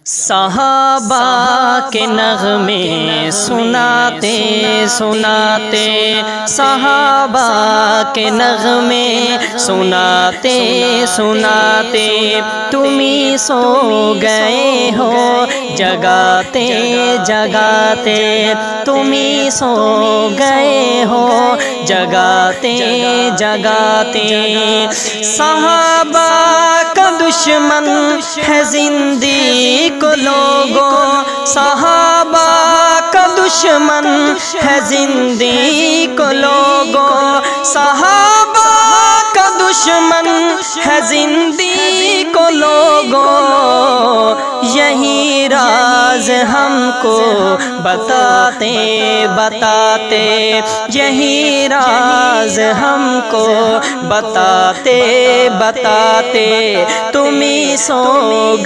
صحابہ کے نغمے سناتے سناتے، صحابہ کے نغمے سناتے سناتے، تم ہی سو گئے ہو جگاتے جگاتے، تم ہی سو گئے ہو جگاتے جگاتے۔ صحابہ کا دشمن ہے زندگی کو لوگوں، صحابہ کا دشمن ہے زندگی کو لوگوں، صحابہ کا دشمن ہے زندگی کو لوگوں، یہی راز ہم کو بتاتے بتاتے، یہی راز ہم کو بتاتے بتاتے، تم ہی سو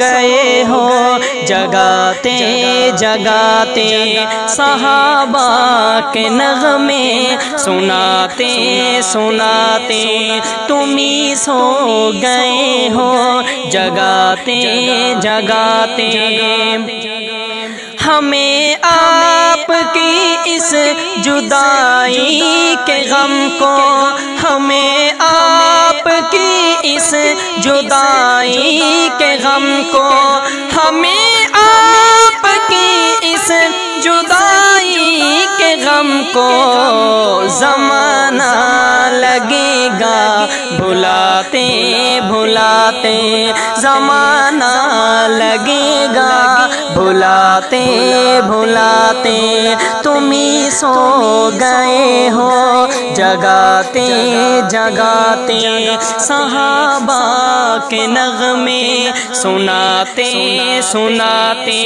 گئے ہو جگاتے جگاتے، صحابہ کے نغمے سناتے سناتے، تم ہی سو گئے ہو جگاتے جگاتے۔ ہمیں آپ کی اس جدائی کے غم کو، ہمیں آپ کی اس جدائی کے غم کو، ہمیں آپ کی اس جدائی کے غم کو زمانہ لگے گا بھلاتے بھلاتے، زمانہ لگے گا بھلاتے بھلاتے، تم ہی سو گئے ہو جگاتے جگاتے، صحابہ کے نغمے سناتے سناتے۔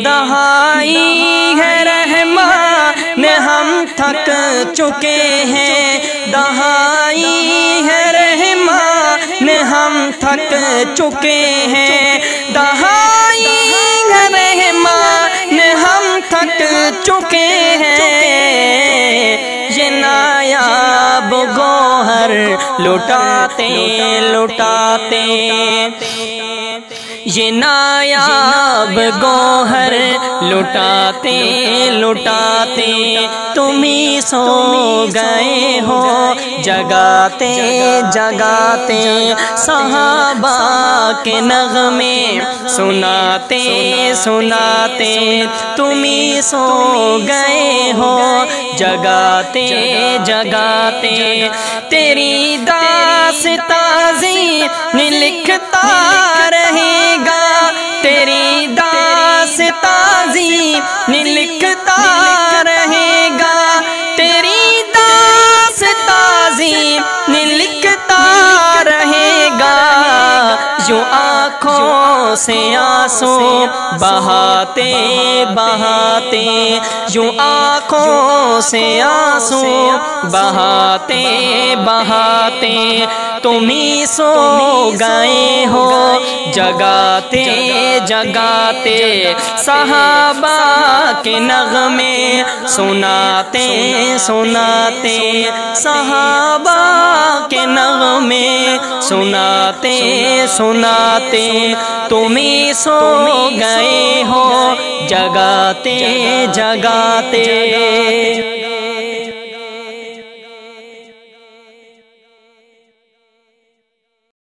دہائی ہے رحمان ہم تھک چکے ہیں، دہائی ہے رحمان ہم تھک چکے ہیں، دہائی ہے رحمان ہم تھک چکے ہیں، یہ نایاب گوہر لٹاتے لٹاتے، یہ نایاب گوہر لٹاتے لٹاتے، تم ہی سو گئے ہو جگاتے جگاتے، صحابہ کے نغمے سناتے سناتے، تم ہی سو گئے ہو جگاتے جگاتے، تیری داستاں زینی لکھتا رہے گا، تیری داستاں زینی لکھتا رہے گا، تیری داستاں زینی لکھتا رہے گا، یوں آنکھوں سے آنسو بہاتے بہاتے، یوں آنکھوں سے آنسو بہاتے بہاتے، تم ہی سو گئے ہو جگاتے جگاتے، صحابہ کے نغمے سناتے سناتے، صحابہ کے نغمے سناتے سناتے، تم ہی سو گئے ہو جگاتے جگاتے۔